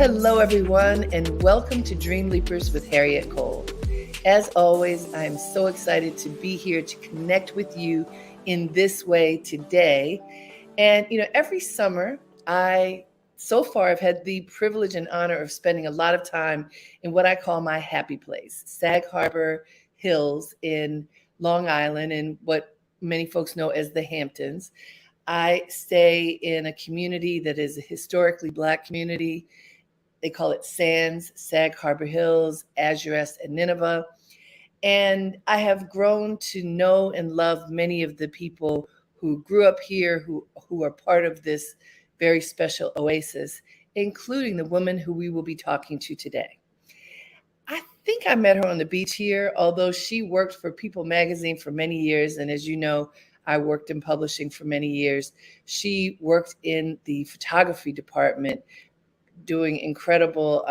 Hello, everyone, and welcome to Dreamleapers with Harriet Cole. As always, I am so excited to be here to connect with you in this way today. And, every summer, so far, I've had the privilege and honor of spending a lot of time in what I call my happy place, Sag Harbor Hills in Long Island, and what many folks know as the Hamptons. I stay in a community that is a historically Black community. They call it Sands, Sag Harbor Hills, Azurest, and Nineveh. And I have grown to know and love many of the people who grew up here, who are part of this very special oasis, including the woman who we will be talking to today. I think I met her on the beach here, although she worked for People magazine for many years. And as you know, I worked in publishing for many years. She worked in the photography department, doing incredible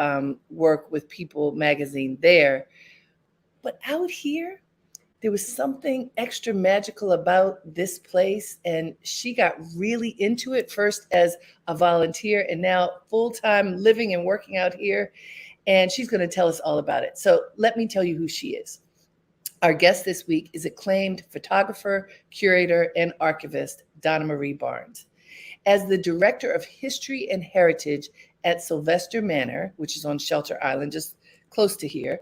work with People magazine there. But out here, there was something extra magical about this place. And she got really into it, first as a volunteer and now full-time living and working out here. And she's going to tell us all about it. So let me tell you who she is. Our guest this week is acclaimed photographer, curator, and archivist, Donnamarie Barnes. As the Director of History and Heritage at Sylvester Manor, which is on Shelter Island, just close to here,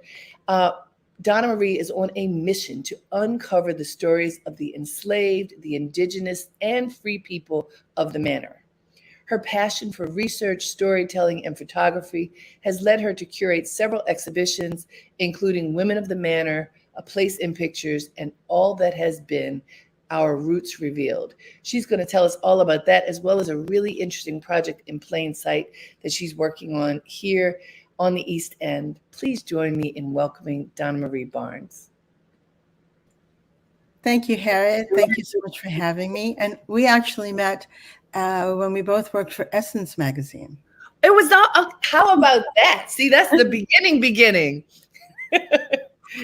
Donnamarie is on a mission to uncover the stories of the enslaved, the indigenous, and free people of the manor. Her passion for research, storytelling, and photography has led her to curate several exhibitions, including Women of the Manor, A Place in Pictures, and All That Has Been, Our Roots Revealed. She's going to tell us all about that, as well as a really interesting project in plain sight that she's working on here on the East End. Please join me in welcoming Donnamarie Barnes. Thank you, Harriet. Thank you so much for having me. And we actually met when we both worked for Essence magazine. It was not, how about that? See, that's the beginning.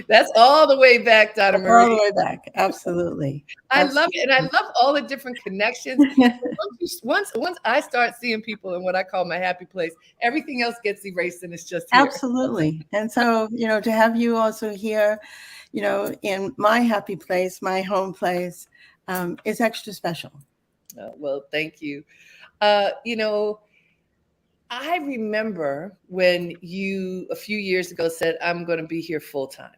That's all the way back, Donnamarie. All the way back, absolutely. I love it, and I love all the different connections. once I start seeing people in what I call my happy place, everything else gets erased, and it's just here. Absolutely. And so, to have you also here, in my happy place, my home place, is extra special. Well, thank you. I remember when you, a few years ago, said, I'm going to be here full time.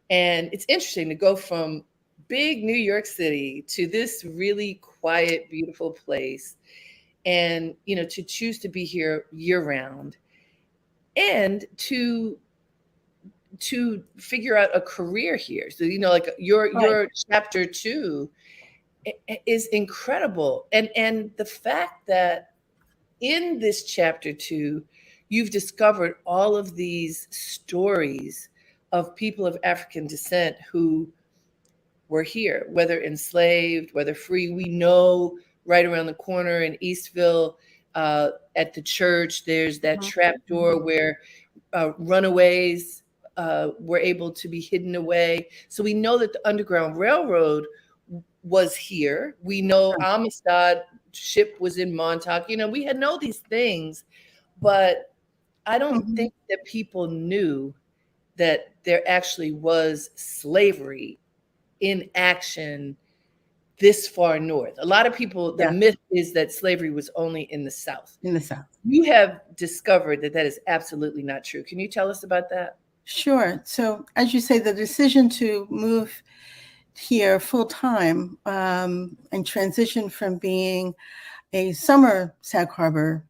And it's interesting to go from big New York City to this really quiet, beautiful place. And, to choose to be here year round and to figure out a career here. So, your chapter 2 is incredible. And the fact that in this chapter 2, you've discovered all of these stories of people of African descent who were here, whether enslaved, whether free. We know right around the corner in Eastville, at the church, there's that trap door where runaways were able to be hidden away. So we know that the Underground Railroad was here. We know Amistad ship was in Montauk. We had know these things, but I don't think that people knew that there actually was slavery in action this far north. A lot of people, the myth is that slavery was only in the South. In the South. You have discovered that is absolutely not true. Can you tell us about that? Sure. So as you say, the decision to move here full time and transition from being a summer Sag Harbor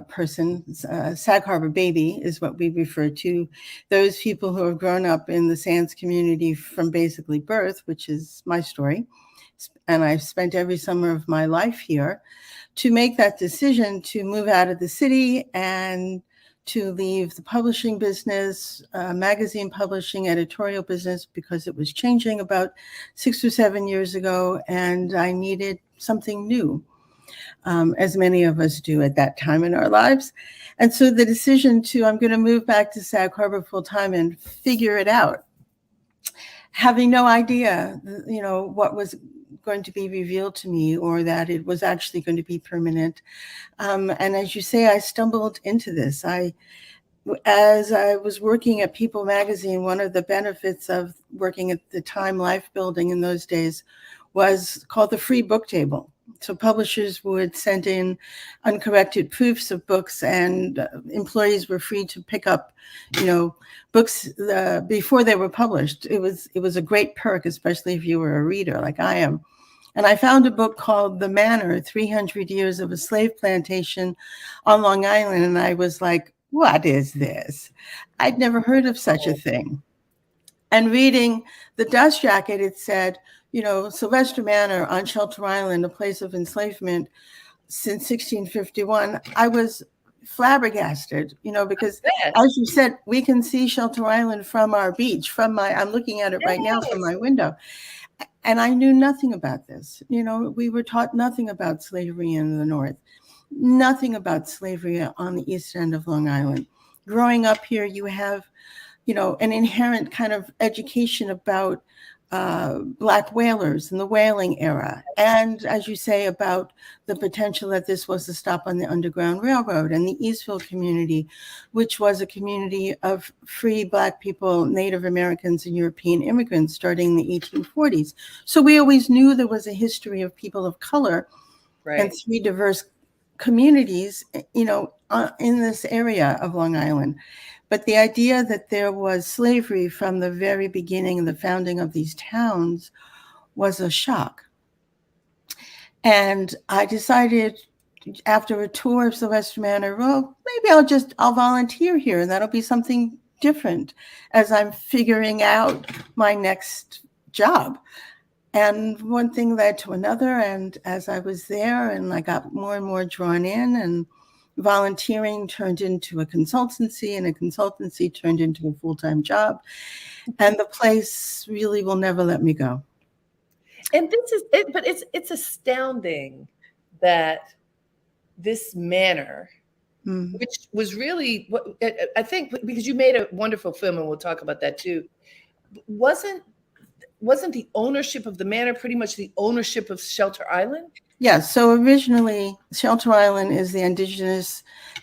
person, Sag Harbor baby is what we refer to those people who have grown up in the Sands community from basically birth, which is my story. And I've spent every summer of my life here, to make that decision to move out of the city and to leave the publishing business, magazine publishing, editorial business, because it was changing about 6 or 7 years ago, and I needed something new, as many of us do at that time in our lives. And so the decision I'm going to move back to Sag Harbor full time and figure it out, having no idea, what was going to be revealed to me, or that it was actually going to be permanent. And as you say, I stumbled into this. As I was working at People magazine, one of the benefits of working at the Time Life building in those days was called the free book table. So publishers would send in uncorrected proofs of books, and employees were free to pick up, books before they were published. It was a great perk, especially if you were a reader like I am. And I found a book called The Manor, 300 Years of a Slave Plantation on Long Island. And I was like, what is this? I'd never heard of such a thing. And reading the dust jacket, it said, Sylvester Manor on Shelter Island, a place of enslavement since 1651. I was flabbergasted, because as you said, we can see Shelter Island from our beach, I'm looking at it right now from my window. And I knew nothing about this. We were taught nothing about slavery in the North, nothing about slavery on the East End of Long Island. Growing up here, you have, an inherent kind of education about Black whalers in the whaling era. And as you say, about the potential that this was a stop on the Underground Railroad, and the Eastville community, which was a community of free Black people, Native Americans, and European immigrants starting in the 1840s. So we always knew there was a history of people of color, right, and three diverse communities, in this area of Long Island. But the idea that there was slavery from the very beginning and the founding of these towns was a shock. And I decided after a tour of Sylvester Manor, well, maybe I'll volunteer here, and that'll be something different as I'm figuring out my next job. And one thing led to another. And as I was there, and I got more and more drawn in, and volunteering turned into a consultancy, and a consultancy turned into a full-time job. And the place really will never let me go. And this is it, but it's astounding that this manor, which was really what I think, because you made a wonderful film, and we'll talk about that too, wasn't the ownership of the manor pretty much the ownership of Shelter Island? Yes. So originally, Shelter Island is the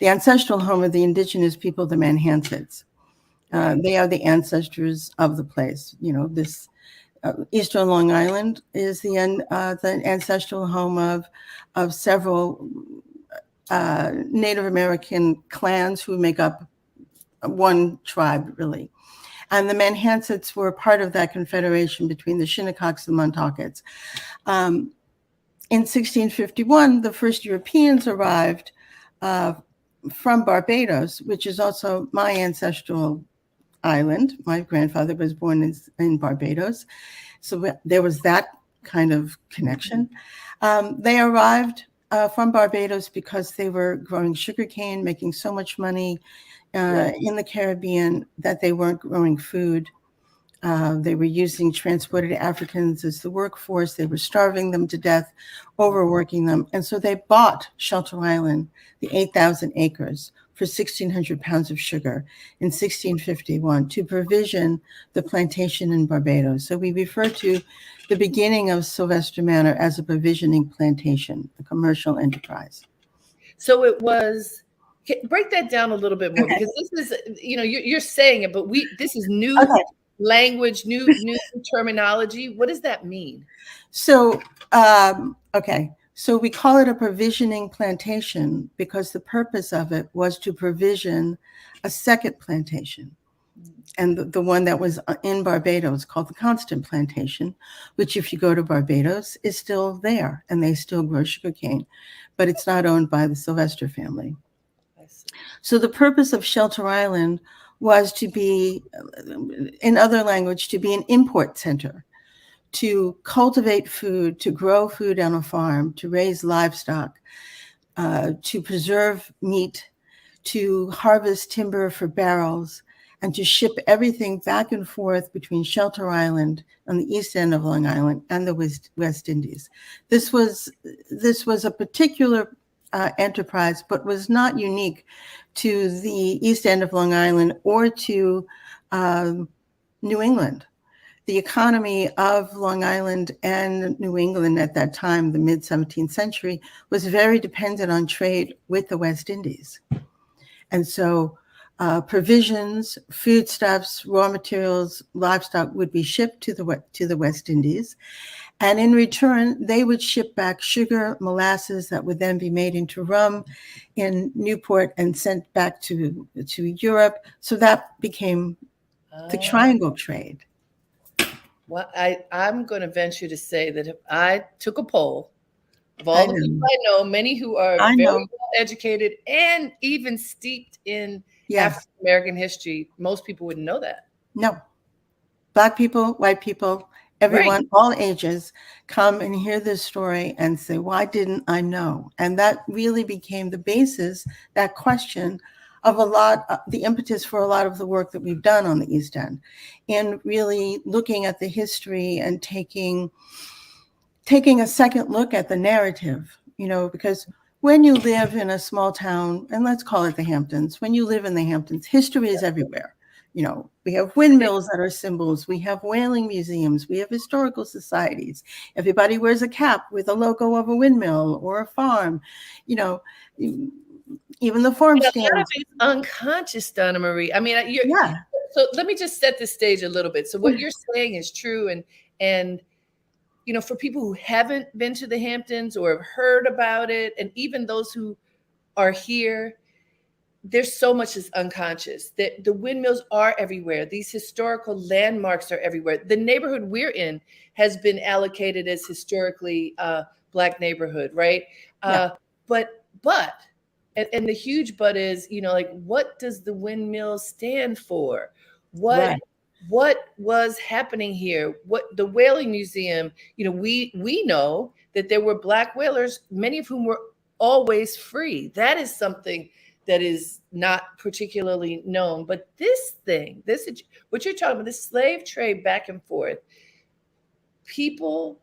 ancestral home of the indigenous people, the Manhansets. They are the ancestors of the place. This Eastern Long Island is the ancestral home of several Native American clans who make up one tribe, really. And the Manhansets were part of that confederation between the Shinnecocks and Montaukets. In 1651, the first Europeans arrived from Barbados, which is also my ancestral island. My grandfather was born in Barbados. So there was that kind of connection. They arrived from Barbados because they were growing sugarcane, making so much money in the Caribbean that they weren't growing food. They were using transported Africans as the workforce. They were starving them to death, overworking them. And so they bought Shelter Island, the 8,000 acres, for 1,600 pounds of sugar in 1651 to provision the plantation in Barbados. So we refer to the beginning of Sylvester Manor as a provisioning plantation, a commercial enterprise. So it was, break that down a little bit more, because this is, you're saying it, but this is new. Okay. Language, new terminology. What does that mean? So, so we call it a provisioning plantation because the purpose of it was to provision a second plantation. And the one that was in Barbados, called the Constant Plantation, which, if you go to Barbados, is still there, and they still grow sugarcane, but it's not owned by the Sylvester family. I see. So the purpose of Shelter Island was to be, in other language, to be an import center, to cultivate food, to grow food on a farm, to raise livestock, to preserve meat, to harvest timber for barrels, and to ship everything back and forth between Shelter Island on the east end of Long Island and the West Indies. This was a particular enterprise, but was not unique to the east end of Long Island or to New England. the economy of Long Island and New England at that time, the mid-17th century, was very dependent on trade with the West Indies. And so provisions, foodstuffs, raw materials, livestock would be shipped to the West Indies. And in return, they would ship back sugar, molasses that would then be made into rum in Newport and sent back to Europe. So that became the triangle trade. Well, I'm going to venture to say that if I took a poll of all the people I know, many who are very well educated and even steeped in African American history, most people wouldn't know that. No. Black people, white people, everyone, all ages, come and hear this story and say, why didn't I know? And that really became the basis, that question of the impetus for a lot of the work that we've done on the East End, in really looking at the history and taking a second look at the narrative, because when you live in a small town, and let's call it the Hamptons, when you live in the Hamptons, history is everywhere. We have windmills that are symbols. We have whaling museums. We have historical societies. Everybody wears a cap with a logo of a windmill or a farm. Even the farm stands. A lot of it's unconscious, Donnamarie. I mean, so let me just set the stage a little bit. So what you're saying is true, and for people who haven't been to the Hamptons or have heard about it, and even those who are here, there's so much that's unconscious. That the windmills are everywhere. These historical landmarks are everywhere. The neighborhood we're in has been allocated as historically Black neighborhood, right? But and the huge but is, what does the windmill stand for? What was happening here? What the whaling museum? We know that there were Black whalers, many of whom were always free. That is something that is not particularly known. But this is what you're talking about, this slave trade back and forth. People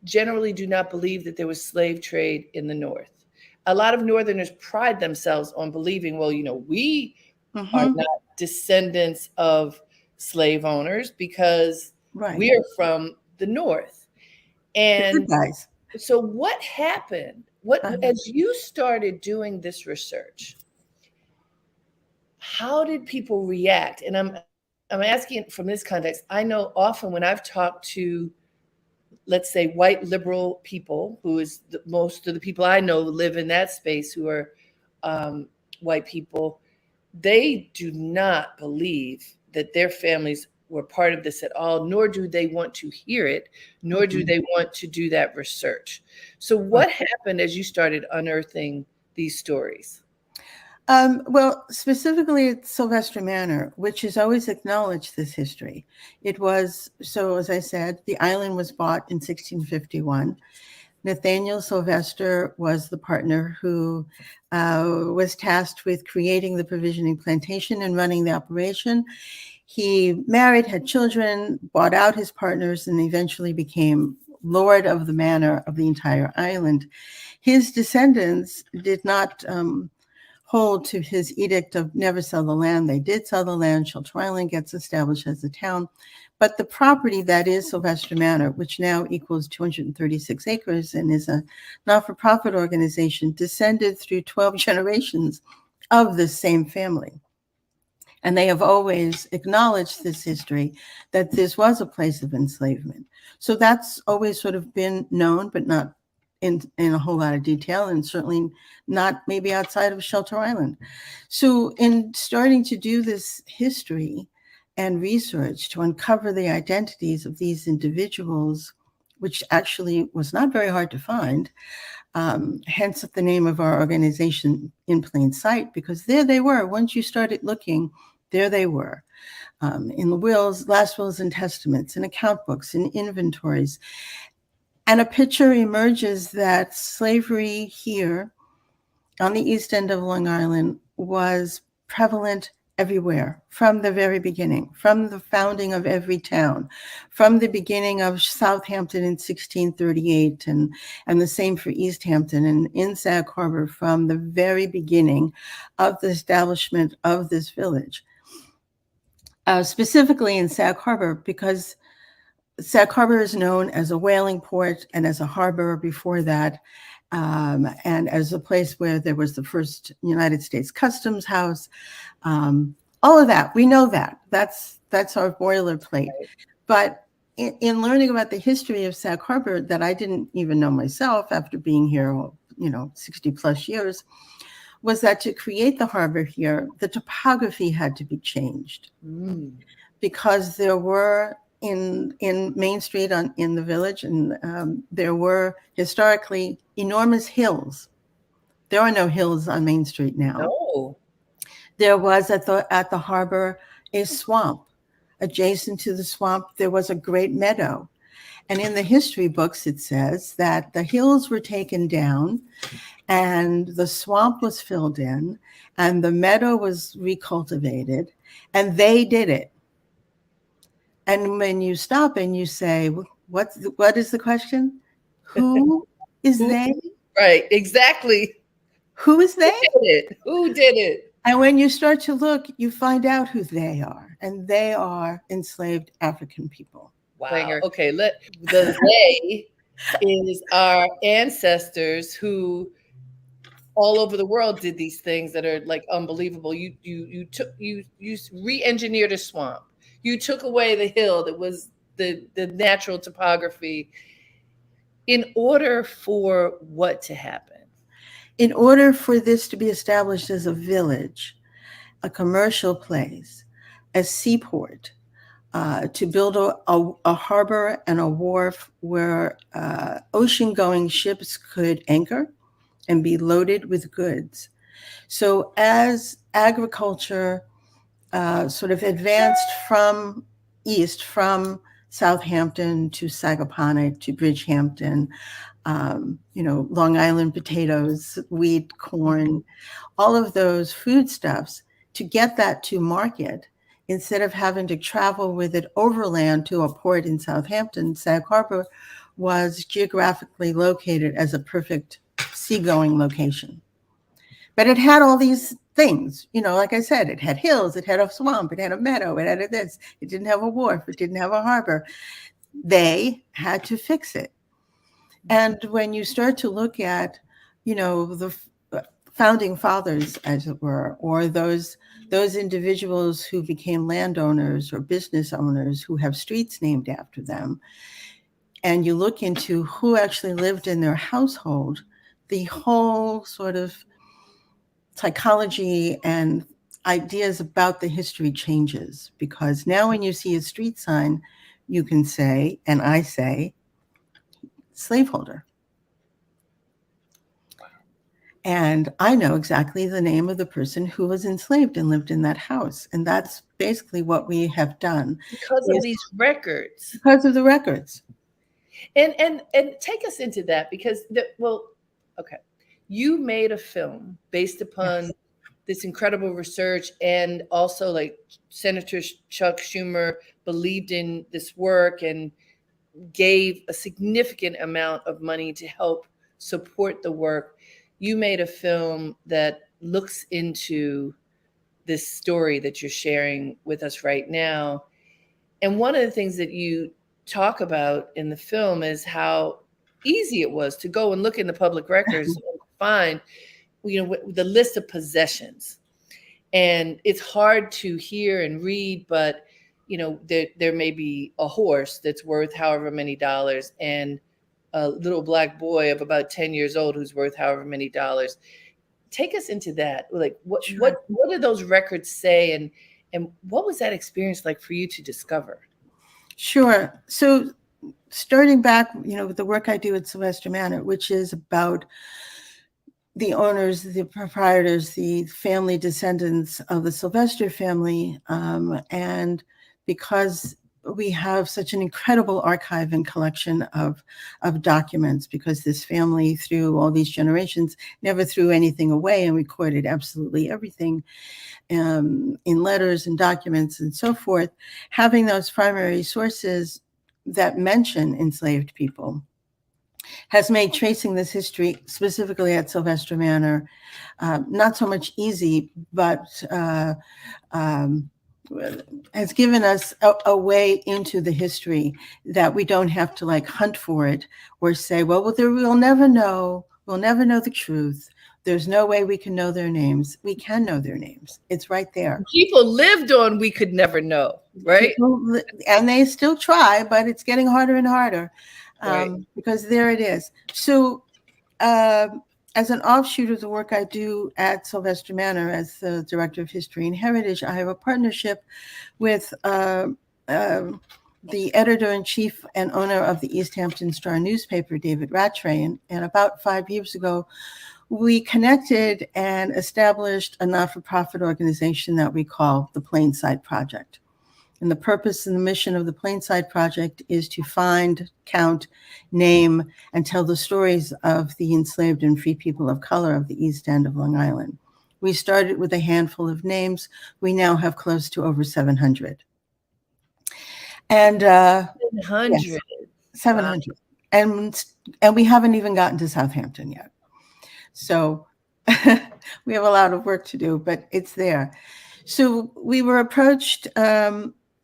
generally do not believe that there was slave trade in the North. A lot of Northerners pride themselves on believing, well, we are not descendants of slave owners because we're from the North. And so what happened? As you started doing this research, how did people react? And I'm asking from this context. I know often when I've talked to, let's say, white liberal people, who is most of the people I know live in that space who are white people, they do not believe that their families were part of this at all, nor do they want to hear it, nor do they want to do that research. So what happened as you started unearthing these stories? Well, specifically at Sylvester Manor, which has always acknowledged this history. It was, so as I said, the island was bought in 1651. Nathaniel Sylvester was the partner who was tasked with creating the provisioning plantation and running the operation. He married, had children, bought out his partners, and eventually became lord of the manor of the entire island. His descendants did not hold to his edict of never sell the land. They did sell the land. Shelter Island gets established as a town. But the property that is Sylvester Manor, which now equals 236 acres and is a not-for-profit organization, descended through 12 generations of the same family. And they have always acknowledged this history, that this was a place of enslavement. So that's always sort of been known, but not in a whole lot of detail, and certainly not maybe outside of Shelter Island. So in starting to do this history and research to uncover the identities of these individuals, which actually was not very hard to find, hence the name of our organization, In Plain Sight, because there they were. Once you started looking, there they were. In the wills, last wills and testaments, in account books, in inventories. And a picture emerges that slavery here on the east end of Long Island was prevalent everywhere from the very beginning, from the founding of every town, from the beginning of Southampton in 1638, and the same for East Hampton, and in Sag Harbor from the very beginning of the establishment of this village. Specifically in Sag Harbor, because Sag Harbor is known as a whaling port and as a harbor before that, and as a place where there was the first United States Customs House. All of that, we know that. That's our boilerplate. Right. But in learning about the history of Sag Harbor that I didn't even know myself after being here, 60 plus years, was that to create the harbor here, the topography had to be changed because there were in Main Street in the village, and there were historically enormous hills. There are no hills on Main Street now. No. There was at the harbor a swamp. Adjacent to the swamp, there was a great meadow. And in the history books, it says that the hills were taken down and the swamp was filled in and the meadow was recultivated, and they did it. And when you stop and you say, what is the question? Who is they? Right, exactly. Who is they? Who did it? And when you start to look, you find out who they are. And they are enslaved African people. Wow. Okay, the they is our ancestors who all over the world did these things that are like unbelievable. You re-engineered a swamp. You took away the hill that was the natural topography in order for what to happen? In order for this to be established as a village, a commercial place, a seaport, to build a harbor and a wharf where ocean-going ships could anchor and be loaded with goods. So as agriculture sort of advanced from east, from Southampton to Sagaponack to Bridgehampton, Long Island potatoes, wheat, corn, all of those foodstuffs, to get that to market, instead of having to travel with it overland to a port in Southampton, Sag Harbor was geographically located as a perfect seagoing location. But it had all these things, like I said, it had hills, it had a swamp, it had a meadow, it had this, it didn't have a wharf, it didn't have a harbor. They had to fix it. And when you start to look at, the founding fathers, as it were, or those individuals who became landowners or business owners who have streets named after them, and you look into who actually lived in their household, the whole sort of psychology and ideas about the history changes. Because now when you see a street sign, you can say, and I say, slaveholder. And I know exactly the name of the person who was enslaved and lived in that house. And that's basically what we have done. Because of these records. Because of the records. And take us into that, because okay. You made a film based upon this incredible research, and also like Senator Chuck Schumer believed in this work and gave a significant amount of money to help support the work. You made a film that looks into this story that you're sharing with us right now. And one of the things that you talk about in the film is how easy it was to go and look in the public records and find, the list of possessions. And it's hard to hear and read, but there may be a horse that's worth however many dollars, and a little black boy of about 10 years old who's worth however many dollars. Take us into that. Like, what do those records say, and what was that experience like for you to discover? Sure. So starting back, with the work I do at Sylvester Manor, which is about the owners, the proprietors, the family descendants of the Sylvester family, and because we have such an incredible archive and collection of documents, because this family, through all these generations, never threw anything away and recorded absolutely everything in letters and documents and so forth. Having those primary sources that mention enslaved people has made tracing this history, specifically at Sylvester Manor, not so much easy, but has given us a way into the history that we don't have to like hunt for it or say, well, we'll never know. We'll never know the truth. There's no way we can know their names. We can know their names. It's right there. People lived on we could never know, right? And they still try, but it's getting harder and harder Right. because there it is. So as an offshoot of the work I do at Sylvester Manor as the Director of History and Heritage, I have a partnership with the editor-in-chief and owner of the East Hampton Star newspaper, David Rattray. And about 5 years ago, we connected and established a not-for-profit organization that we call the Plainside Project. And the purpose and the mission of the Plainside Project is to find, count, name, and tell the stories of the enslaved and free people of color of the East End of Long Island. We started with a handful of names. We now have close to over 700. And 700. Yes, 700. Wow. And we haven't even gotten to Southampton yet. So we have a lot of work to do, but it's there. So we were approached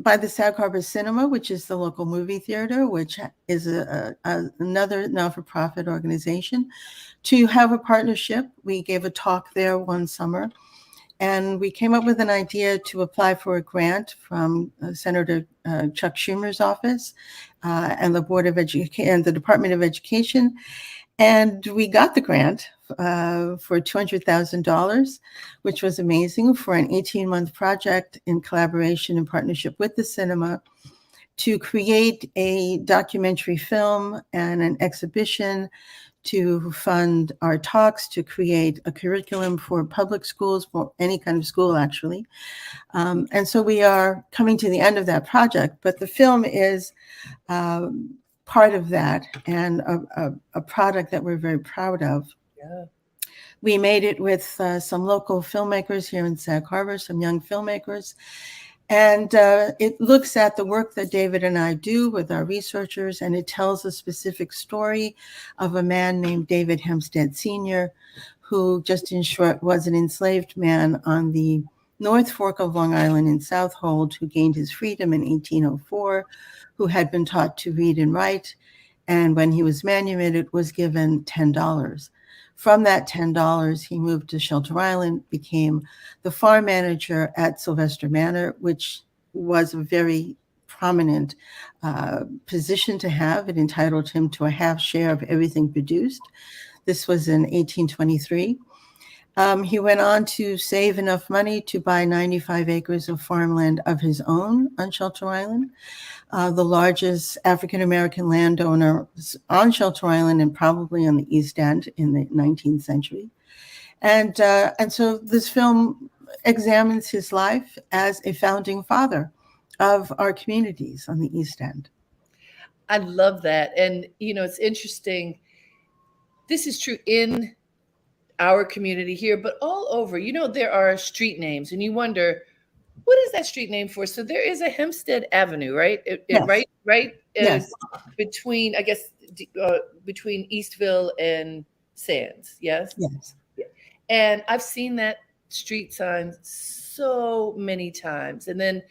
by the Sag Harbor Cinema, which is the local movie theater, which is another not-for-profit organization, to have a partnership. We gave a talk there one summer, and we came up with an idea to apply for a grant from Senator Chuck Schumer's office and the Board of Education and the Department of Education. And we got the grant for $200,000, which was amazing, for an 18-month project in collaboration and partnership with the cinema to create a documentary film and an exhibition, to fund our talks, to create a curriculum for public schools, for any kind of school, actually. And so we are coming to the end of that project, but the film is part of that and a product that we're very proud of. Yeah. We made it with some local filmmakers here in Sag Harbor, some young filmmakers. And it looks at the work that David and I do with our researchers, and it tells a specific story of a man named David Hempstead Sr., who, just in short, was an enslaved man on the North Fork of Long Island in South Hold, who gained his freedom in 1804, who had been taught to read and write, and when he was manumitted, was given $10. From that $10, he moved to Shelter Island, became the farm manager at Sylvester Manor, which was a very prominent position to have. It entitled him to a half share of everything produced. This was in 1823. He went on to save enough money to buy 95 acres of farmland of his own on Shelter Island, the largest African-American landowner on Shelter Island and probably on the East End in the 19th century. And so this film examines his life as a founding father of our communities on the East End. I love that. And, it's interesting. This is true in our community here, but all over. There are street names, and you wonder, what is that street name for? So there is a Hempstead Avenue, right? Yes. Right. Yes. Between, I guess, between Eastville and Sands. Yes. Yes. Yeah. And I've seen that street sign so many times. And then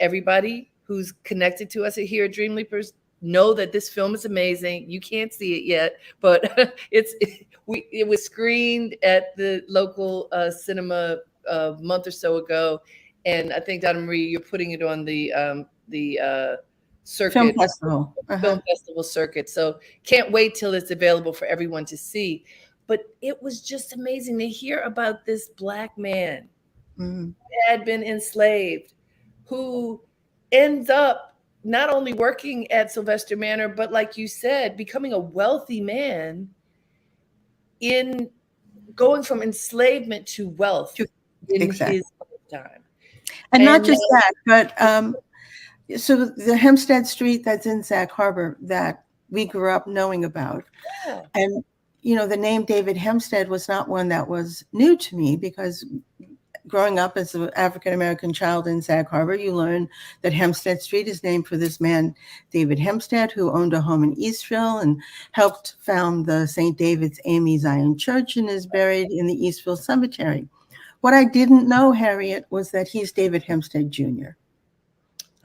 everybody who's connected to us here at Dreamleapers know that this film is amazing. You can't see it yet, but it was screened at the local cinema a month or so ago, and I think, Donnamarie, you're putting it on the circuit, film festival, film festival circuit. So can't wait till it's available for everyone to see. But it was just amazing to hear about this Black man who had been enslaved, who ends up not only working at Sylvester Manor, but, like you said, becoming a wealthy man in going from enslavement to wealth in his lifetime. And not just that, but so the Hempstead Street that's in Sag Harbor that we grew up knowing about. Yeah. And, the name David Hempstead was not one that was new to me, because growing up as an African-American child in Sag Harbor, you learn that Hempstead Street is named for this man, David Hempstead, who owned a home in Eastville and helped found the St. David's Amy Zion Church and is buried in the Eastville Cemetery. What I didn't know, Harriet, was that he's David Hempstead Jr.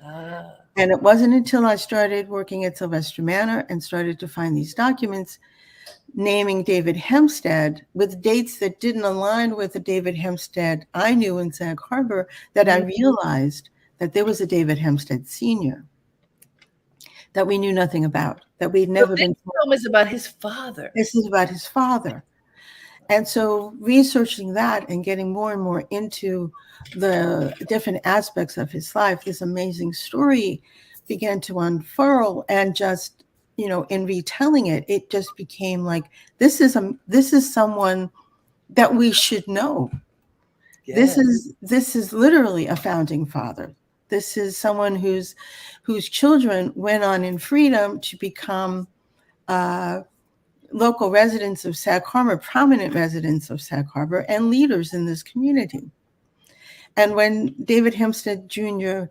Ah. And it wasn't until I started working at Sylvester Manor and started to find these documents naming David Hempstead with dates that didn't align with the David Hempstead I knew in Sag Harbor that I realized that there was a David Hempstead Sr. that we knew nothing about, that we'd never been told. This film is about his father. This is about his father. And so researching that and getting more and more into the different aspects of his life, this amazing story began to unfurl. And just, in retelling it, it just became like, this is someone that we should know. Yes. This is literally a founding father. This is someone whose children went on in freedom to become local residents of Sag Harbor, prominent residents of Sag Harbor, and leaders in this community. And when David Hempstead Jr.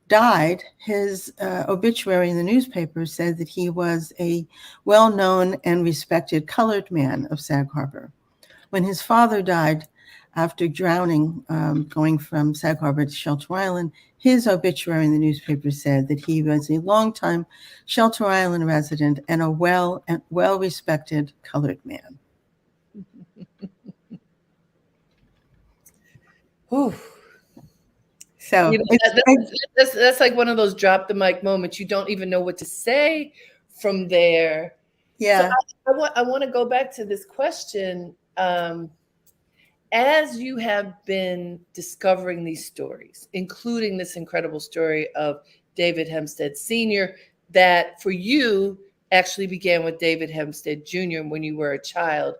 died, his obituary in the newspaper said that he was a well-known and respected colored man of Sag Harbor. When his father died after drowning, going from Sag Harbor to Shelter Island, his obituary in the newspaper said that he was a longtime Shelter Island resident and a well-respected colored man. Whew. So that's like one of those drop the mic moments. You don't even know what to say from there. Yeah. So I want to go back to this question. As you have been discovering these stories, including this incredible story of David Hempstead Sr., that for you actually began with David Hempstead Jr. when you were a child,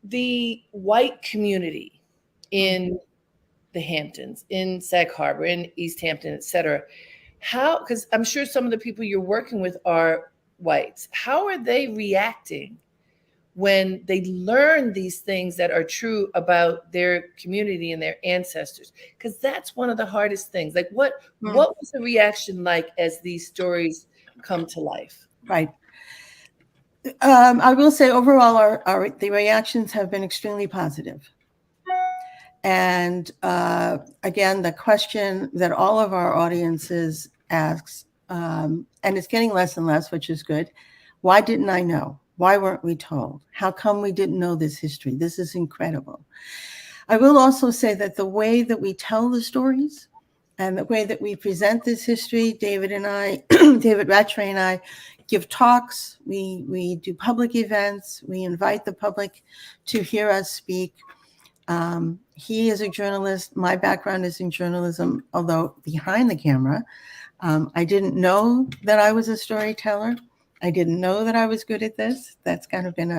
the white community in the Hamptons, in Sag Harbor, in East Hampton, et cetera, because I'm sure some of the people you're working with are whites, how are they reacting when they learn these things that are true about their community and their ancestors? Because that's one of the hardest things. Like, what was the reaction like as these stories come to life? Right. I will say overall, the reactions have been extremely positive. And again, the question that all of our audiences asks, and it's getting less and less, which is good. Why didn't I know? Why weren't we told? How come we didn't know this history? This is incredible. I will also say that the way that we tell the stories and the way that we present this history, David Rattray and I give talks, we do public events, we invite the public to hear us speak. He is a journalist. My background is in journalism, although behind the camera, I didn't know that I was a storyteller. I didn't know that I was good at this. That's kind of been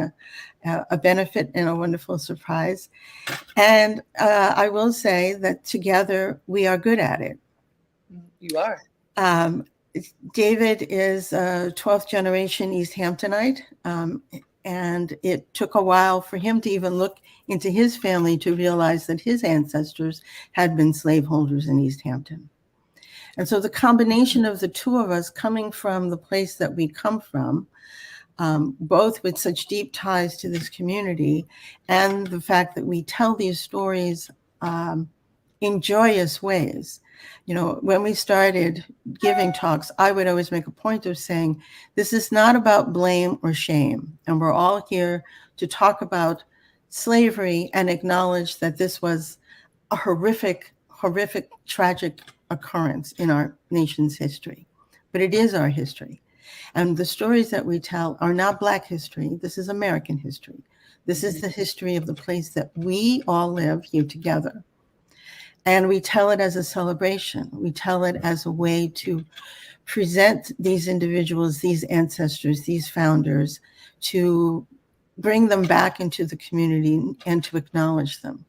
a benefit and a wonderful surprise. And I will say that together we are good at it. You are. David is a 12th generation East Hamptonite. And it took a while for him to even look into his family to realize that his ancestors had been slaveholders in East Hampton. And so the combination of the two of us coming from the place that we come from, both with such deep ties to this community, and the fact that we tell these stories in joyous ways. When we started giving talks, I would always make a point of saying, this is not about blame or shame. And we're all here to talk about slavery and acknowledge that this was a horrific, tragic occurrence in our nation's history. But it is our history. And the stories that we tell are not Black history. This is American history. This is the history of the place that we all live here together. And we tell it as a celebration. We tell it as a way to present these individuals, these ancestors, these founders, to bring them back into the community and to acknowledge them.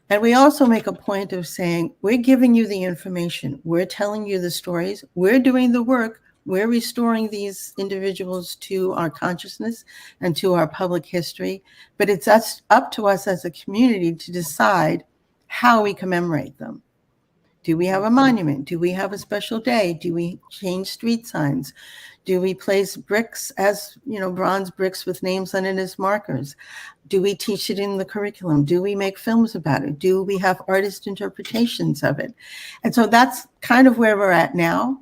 And we also make a point of saying, we're giving you the information. We're telling you the stories. We're doing the work. We're restoring these individuals to our consciousness and to our public history. But it's up to us as a community to decide how we commemorate them. Do we have a monument? Do we have a special day? Do we change street signs? Do we place bricks as, bronze bricks with names on it as markers? Do we teach it in the curriculum? Do we make films about it? Do we have artist interpretations of it? And so that's kind of where we're at now.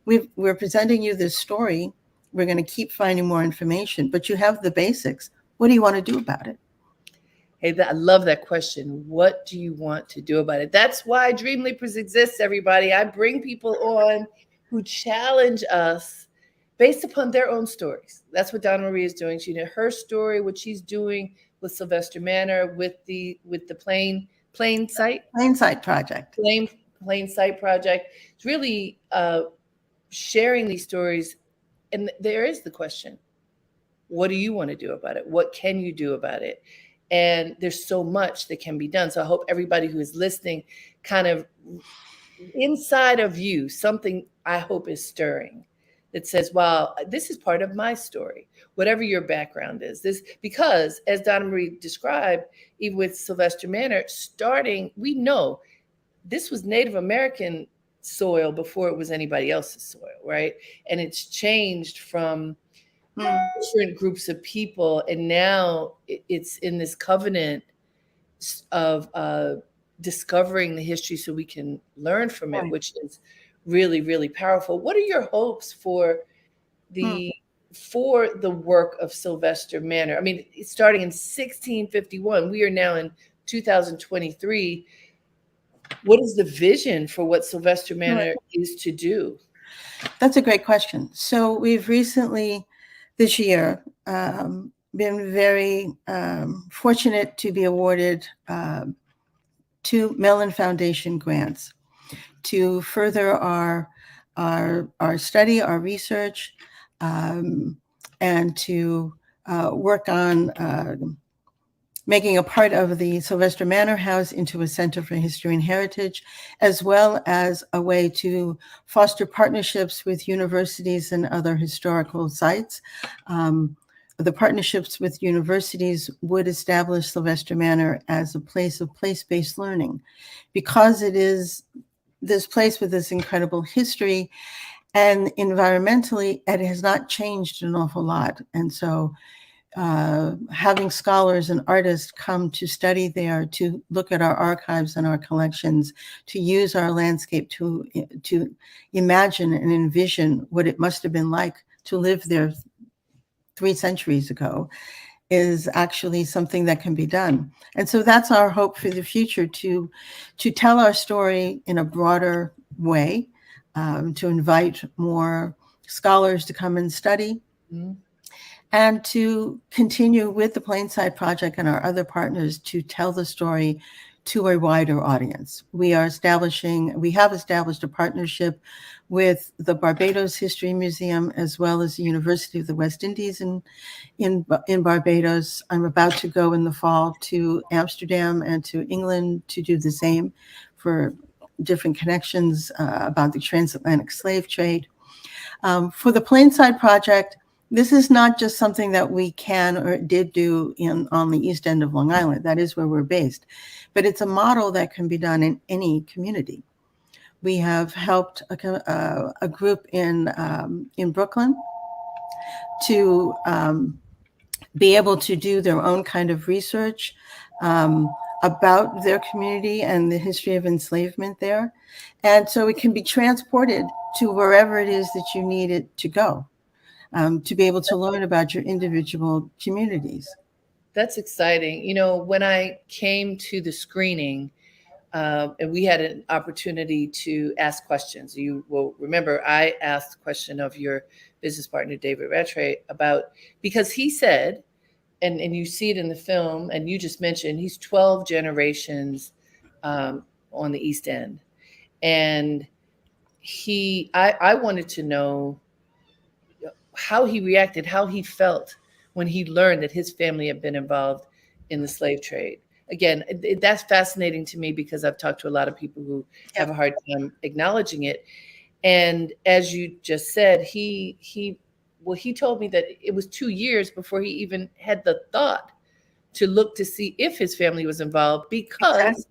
We're presenting you this story. We're going to keep finding more information, but you have the basics. What do you want to do about it? Hey, I love that question. What do you want to do about it? That's why Dreamleapers exists, everybody. I bring people on who challenge us based upon their own stories. That's what Donnamarie is doing. She did her story, what she's doing with Sylvester Manor, with the plain site Project. Plain Sight Project. It's really sharing these stories. And there is the question, what do you want to do about it? What can you do about it? And there's so much that can be done. So I hope everybody who is listening, kind of inside of you, something I hope is stirring that says, wow, this is part of my story, whatever your background is. Because as Donnamarie described, even with Sylvester Manor, we know this was Native American soil before it was anybody else's soil, right? And it's changed from different groups of people, and now it's in this covenant of discovering the history so we can learn from it, which is really, really powerful. What are your hopes for the work of Sylvester Manor? I mean, starting in 1651, we are now in 2023. What is the vision for what Sylvester Manor is to do? That's a great question. So we've recently, this year, been very fortunate to be awarded 2 Mellon Foundation grants to further our study, our research, and to work on making a part of the Sylvester Manor House into a center for history and heritage, as well as a way to foster partnerships with universities and other historical sites. The partnerships with universities would establish Sylvester Manor as a place of place-based learning, because it is this place with this incredible history, and environmentally, it has not changed an awful lot. And so having scholars and artists come to study there, to look at our archives and our collections, to use our landscape to imagine and envision what it must have been like to live there 3 centuries ago, is actually something that can be done. And so that's our hope for the future, to tell our story in a broader way, to invite more scholars to come and study. Mm-hmm. And to continue with the Plainside Project and our other partners to tell the story to a wider audience. We have established a partnership with the Barbados History Museum, as well as the University of the West Indies in Barbados. I'm about to go in the fall to Amsterdam and to England to do the same, for different connections about the transatlantic slave trade. For the Plainside Project, this is not just something that we can or did do on the East End of Long Island. That is where we're based. But it's a model that can be done in any community. We have helped a group in Brooklyn to be able to do their own kind of research about their community and the history of enslavement there. And so it can be transported to wherever it is that you need it to go. To be able to learn about your individual communities. That's exciting. You know, when I came to the screening, and we had an opportunity to ask questions. You will remember I asked a question of your business partner, David Rattray, because he said, and you see it in the film, and you just mentioned, he's 12 generations on the East End. And I wanted to know how he reacted, how he felt when he learned that his family had been involved in the slave trade. Again, that's fascinating to me, because I've talked to a lot of people who have a hard time acknowledging it. And as you just said, he told me that it was 2 years before he even had the thought to look to see if his family was involved, because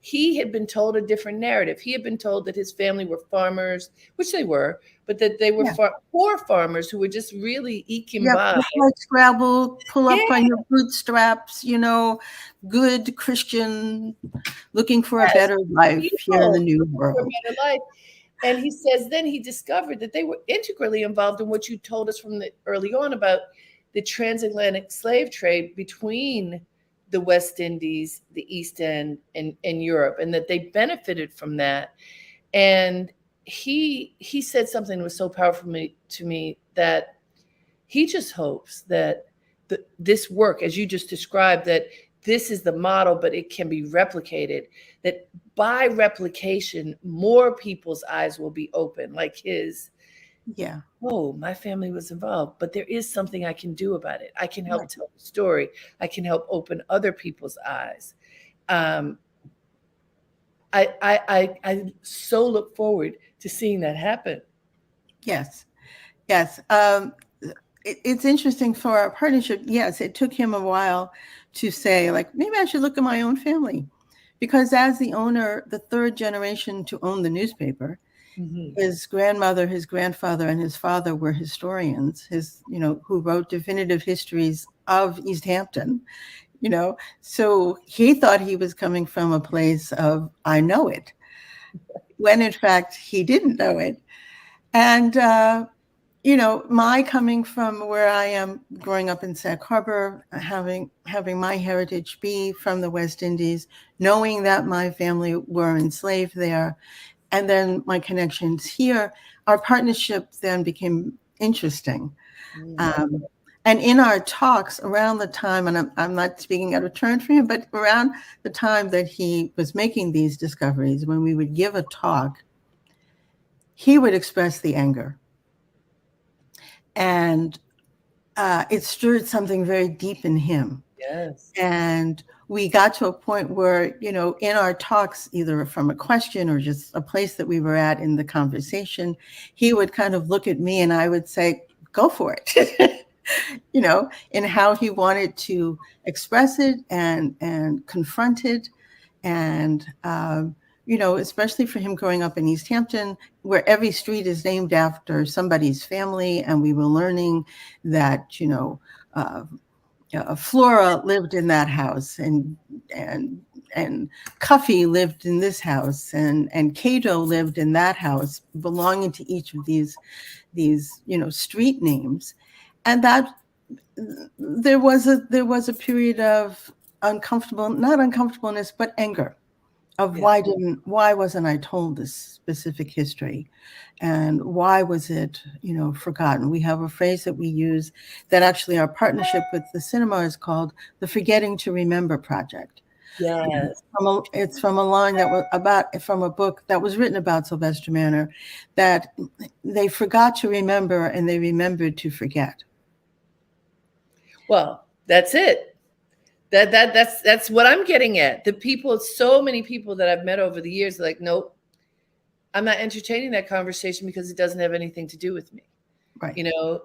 he had been told a different narrative. He had been told that his family were farmers, which they were, but that they were poor farmers who were just really eking by. Like Scrabble, pull up Yeah. on your bootstraps, good Christian, looking for a better life here in the new world. Life. And he says then he discovered that they were integrally involved in what you told us from the early on about the transatlantic slave trade between the West Indies, the East End, and Europe, and that they benefited from that. And he said something that was so powerful to me that he just hopes that this work, as you just described, that this is the model, but it can be replicated, that by replication, more people's eyes will be open, like his. Yeah. Oh, my family was involved, but there is something I can do about it. I can help tell the story. I can help open other people's eyes. I so look forward to seeing that happen. Yes. It's interesting for our partnership. Yes, it took him a while to say, like, maybe I should look at my own family, because as the owner, the third generation to own the newspaper, his grandmother, his grandfather, and his father were historians, who wrote definitive histories of East Hampton, so he thought he was coming from a place of, I know it, when in fact he didn't know it. And, my coming from where I am, growing up in Sag Harbor, having my heritage be from the West Indies, knowing that my family were enslaved there, and then my connections here, our partnership then became interesting. And in our talks around the time, and I'm not speaking out of turn for him, but around the time that he was making these discoveries, when we would give a talk, he would express the anger. And it stirred something very deep in him. Yes. And we got to a point where, in our talks, either from a question or just a place that we were at in the conversation, he would kind of look at me and I would say, go for it, in how he wanted to express it and confront it. And, especially for him growing up in East Hampton, where every street is named after somebody's family. And we were learning that, Flora lived in that house, and Cuffy lived in this house, and Cato lived in that house, belonging to each of these street names. And that there was a period of not uncomfortableness, but anger. Of why wasn't I told this specific history, and why was it, forgotten? We have a phrase that we use that actually our partnership with the cinema is called the Forgetting to Remember Project. Yes. It's from a line that was from a book that was written about Sylvester Manor, that they forgot to remember and they remembered to forget. Well, that's it. That's what I'm getting at. The people, so many people that I've met over the years, like, nope, I'm not entertaining that conversation because it doesn't have anything to do with me. Right.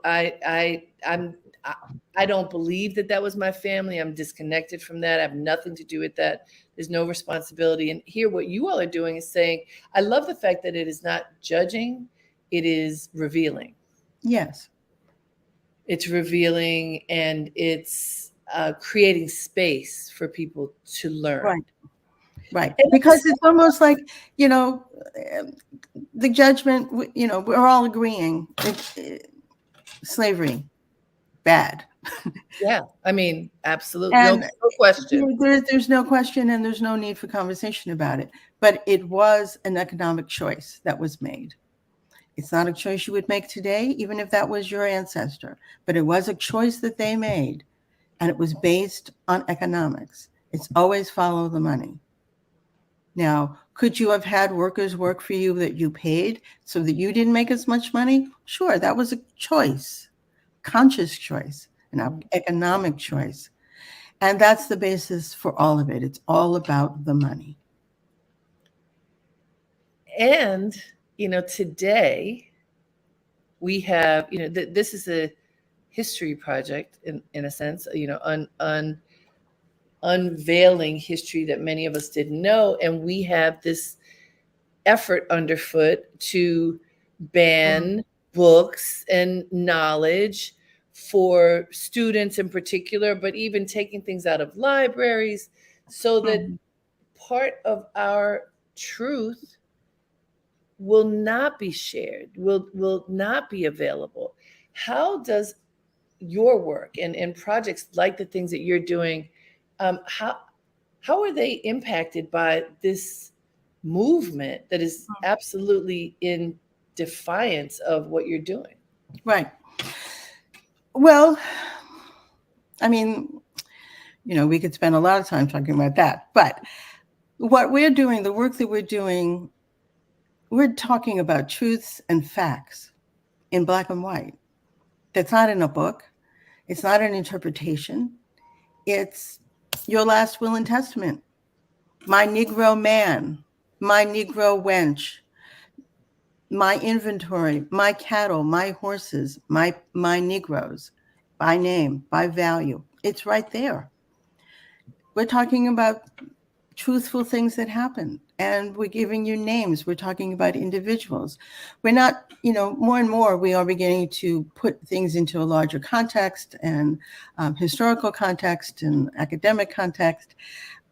I don't believe that was my family. I'm disconnected from that. I have nothing to do with that. There's no responsibility. And here, what you all are doing is saying, I love the fact that it is not judging, it is revealing. Yes. It's revealing, and it's creating space for people to learn. Right. Because it's almost like, the judgment, we're all agreeing slavery, bad. Yeah. I mean, absolutely. No question. There's no question, and there's no need for conversation about it. But it was an economic choice that was made. It's not a choice you would make today, even if that was your ancestor. But it was a choice that they made, and it was based on economics. It's always follow the money. Now, could you have had workers work for you that you paid so that you didn't make as much money? Sure, that was a choice, conscious choice, an economic choice. And that's the basis for all of it. It's all about the money. And, today we have, this is a history project in a sense, unveiling history that many of us didn't know. And we have this effort underfoot to ban books and knowledge for students in particular, but even taking things out of libraries so that Mhm. part of our truth will not be shared, will not be available. How does your work and projects like the things that you're doing, how are they impacted by this movement that is absolutely in defiance of what you're doing? Right. Well, I mean, we could spend a lot of time talking about that. But what we're doing, the work that we're doing, we're talking about truths and facts in black and white. That's not in a book. It's not an interpretation. It's your last will and testament. My Negro man, my Negro wench, my inventory, my cattle, my horses, my Negroes, by name, by value. It's right there. We're talking about truthful things that happen, and we're giving you names. We're talking about individuals. We're not, more and more we are beginning to put things into a larger context and historical context and academic context.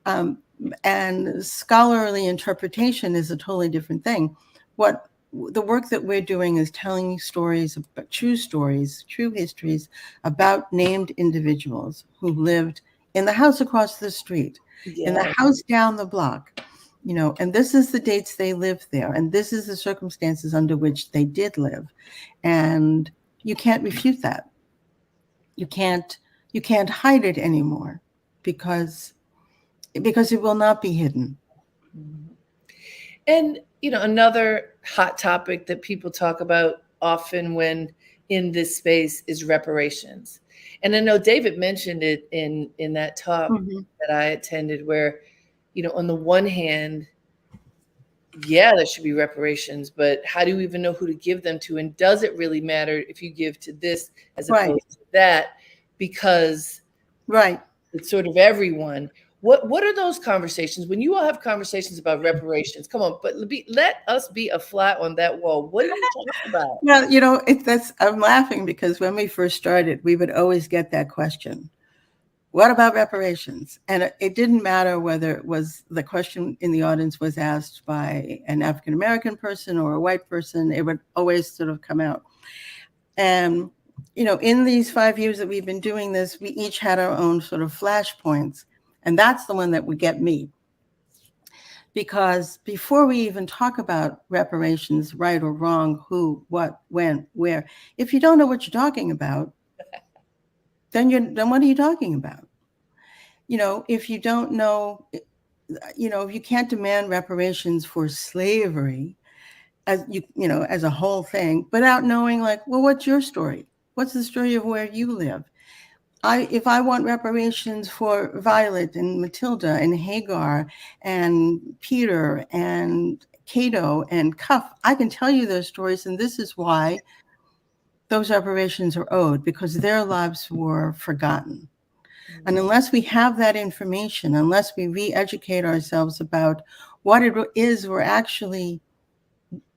Um, and scholarly interpretation is a totally different thing. What the work that we're doing is telling stories, true stories, true histories about named individuals who lived in the house across the street, in the Yeah. house down the block, and this is the dates they lived there, and this is the circumstances under which they did live, and you can't refute that. You can't hide it anymore because it will not be hidden. Mhm. And, another hot topic that people talk about often when in this space is reparations. And I know David mentioned it in that talk Mhm. that I attended where, on the one hand, yeah, there should be reparations, but how do you even know who to give them to? And does it really matter if you give to this as Right, opposed to that? Because right. it's sort of everyone. What are those conversations when you all have conversations about reparations? Come on, but let us be a fly on that wall. What do you talk about? Well, I'm laughing because when we first started, we would always get that question. What about reparations? And it didn't matter whether it was the question in the audience was asked by an African American person or a white person, it would always sort of come out. And, in these 5 years that we've been doing this, we each had our own sort of flashpoints. And that's the one that would get me. Because before we even talk about reparations, right or wrong, who, what, when, where, if you don't know what you're talking about, then what are you talking about? If you don't know, if you can't demand reparations for slavery as a whole thing, without knowing, like, well, what's your story? What's the story of where you live? If I want reparations for Violet and Matilda and Hagar and Peter and Cato and Cuff, I can tell you those stories, and this is why those reparations are owed, because their lives were forgotten. And unless we have that information, unless we re-educate ourselves about what it is we're actually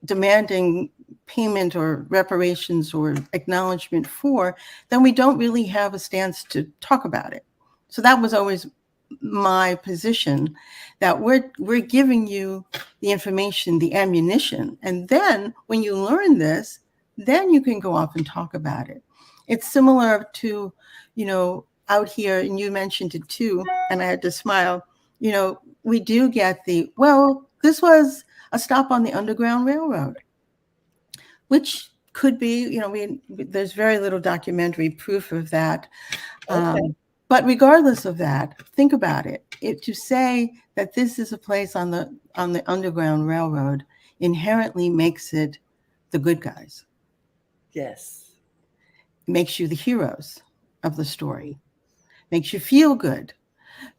demanding payment or reparations or acknowledgement for, then we don't really have a stance to talk about it. So that was always my position, that we're giving you the information, the ammunition, and then when you learn this, then you can go off and talk about it. It's similar to, out here, and you mentioned it too, and I had to smile. We do get this was a stop on the Underground Railroad, which could be, there's very little documentary proof of that. Okay. But regardless of that, think about it. To say that this is a place on the Underground Railroad inherently makes it the good guys. Yes. It makes you the heroes of the story. Makes you feel good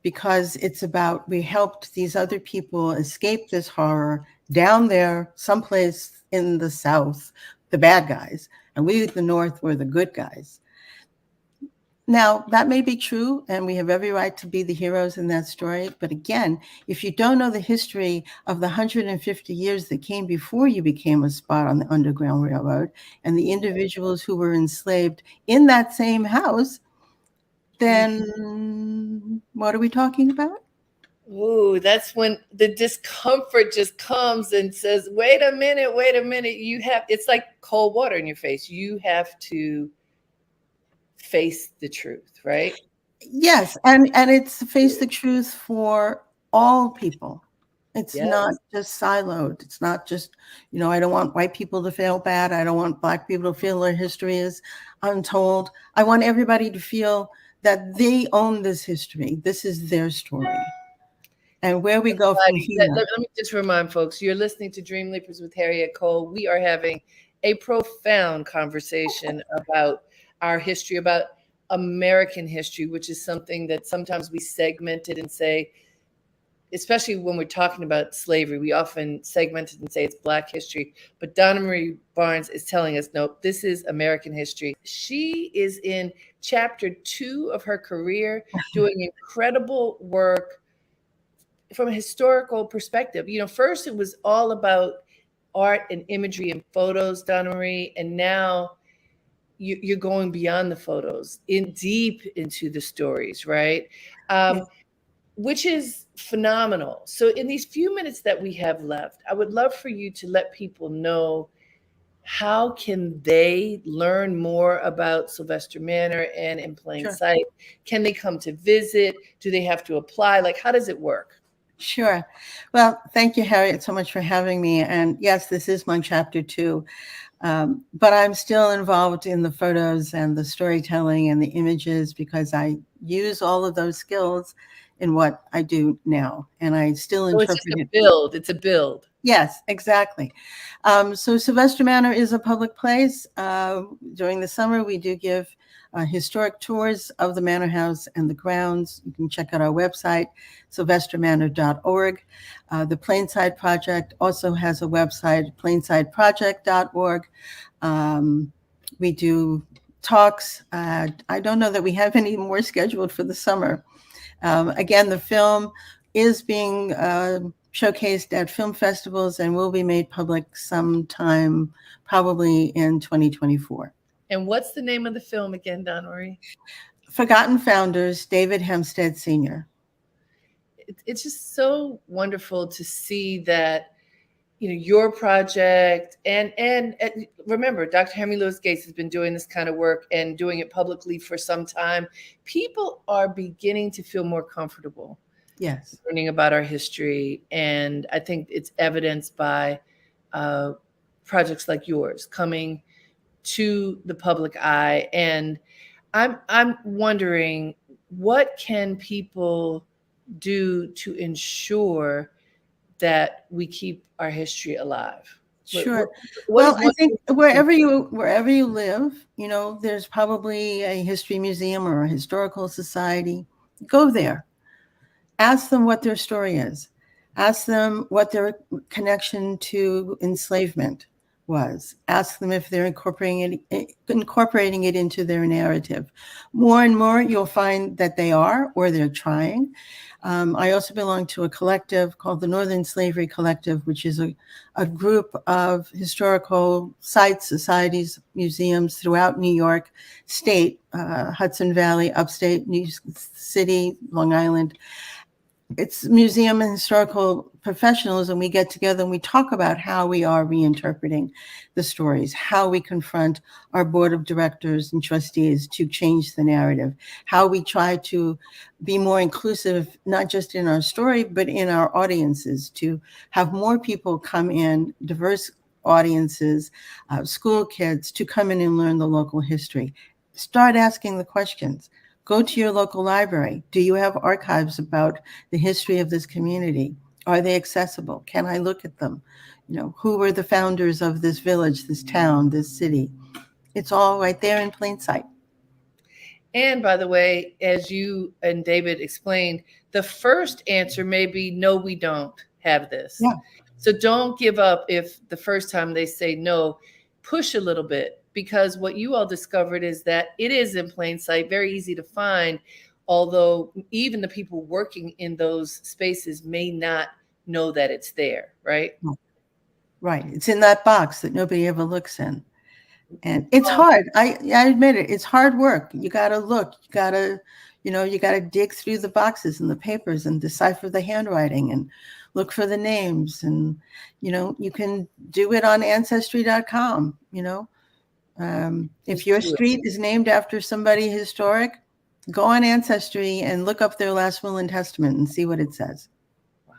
because it's about, we helped these other people escape this horror down there, someplace in the South, the bad guys, and we, the North, were the good guys. Now, that may be true, and we have every right to be the heroes in that story. But again, if you don't know the history of the 150 years that came before you became a spot on the Underground Railroad and the individuals who were enslaved in that same house, then what are we talking about? Ooh, that's when the discomfort just comes and says, wait a minute, wait a minute. It's like cold water in your face. You have to face the truth, right? Yes, and it's to face the truth for all people. It's not Yes. just siloed. It's not just, I don't want white people to feel bad. I don't want Black people to feel their history is untold. I want everybody to feel that they own this history. This is their story. And where we go from here. Let me just remind folks, you're listening to Dreamleapers with Harriet Cole. We are having a profound conversation about our history, about American history, which is something that sometimes we segment it and say, especially when we're talking about slavery, we often segment it and say it's Black history. But Donnamarie Barnes is telling us, no, this is American history. She is in chapter 2 of her career, doing incredible work from a historical perspective. First it was all about art and imagery and photos, Donnamarie, and now you're going beyond the photos, in deep into the stories, right? Which is phenomenal. So in these few minutes that we have left, I would love for you to let people know, how can they learn more about Sylvester Manor and In Plain Sight? Can they come to visit? Do they have to apply? Like, how does it work? Sure. Well, thank you, Harriet, so much for having me. And yes, this is my chapter 2. But I'm still involved in the photos and the storytelling and the images because I use all of those skills in what I do now. And I still interpret it's just a build. It's a build. Yes, exactly. So Sylvester Manor is a public place. During the summer, we do give historic tours of the Manor House and the grounds. You can check out our website, sylvestermanor.org. The Plainside Project also has a website, plainsideproject.org. We do talks. I don't know that we have any more scheduled for the summer. Again, the film is being showcased at film festivals and will be made public sometime probably in 2024. And what's the name of the film again, Donnamarie? Forgotten Founders, David Hempstead Sr. It's just so wonderful to see that, your project and remember, Dr. Henry Louis Gates has been doing this kind of work and doing it publicly for some time. People are beginning to feel more comfortable. Yes. Learning about our history. And I think it's evidenced by projects like yours coming to the public eye. And I'm wondering, what can people do to ensure that we keep our history alive? Sure. Well, I think wherever you live, there's probably a history museum or a historical society. Go there. Ask them what their story is. Ask them what their connection to enslavement was. Ask them if they're incorporating it into their narrative. More and more, you'll find that they are, or they're trying. I also belong to a collective called the Northern Slavery Collective, which is a group of historical sites, societies, museums throughout New York State, Hudson Valley, upstate New York City, Long Island. It's museum and historical professionals, and we get together and we talk about how we are reinterpreting the stories, how we confront our board of directors and trustees to change the narrative, how we try to be more inclusive, not just in our story, but in our audiences, to have more people come in, diverse audiences, school kids, to come in and learn the local history. Start asking the questions. Go to your local library. Do you have archives about the history of this community? Are they accessible? Can I look at them? Who were the founders of this village, this town, this city? It's all right there in plain sight. And by the way, as you and David explained, the first answer may be, no, we don't have this. Yeah. So don't give up if the first time they say no. Push a little bit. because what you all discovered is that it is in plain sight, very easy to find, although even the people working in those spaces may not know that it's there, right? Right. It's in that box that nobody ever looks in. And it's hard. I admit it. It's hard work. You got to look. You got to dig through the boxes and the papers and decipher the handwriting and look for the names. And, you can do it on ancestry.com. If your street is named after somebody historic, go on Ancestry and look up their last will and testament and see what it says. Wow.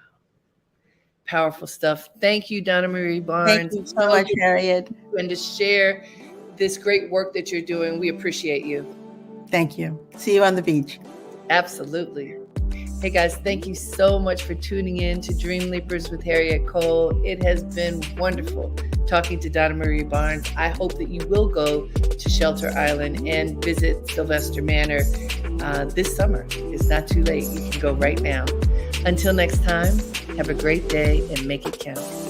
Powerful stuff. Thank you, Donnamarie Barnes. Thank you so much, Harriet. And to share this great work that you're doing. We appreciate you. Thank you. See you on the beach. Absolutely. Hey guys, thank you so much for tuning in to Dreamleapers with Harriet Cole. It has been wonderful talking to Donnamarie Barnes. I hope that you will go to Shelter Island and visit Sylvester Manor this summer. It's not too late. You can go right now. Until next time, have a great day and make it count.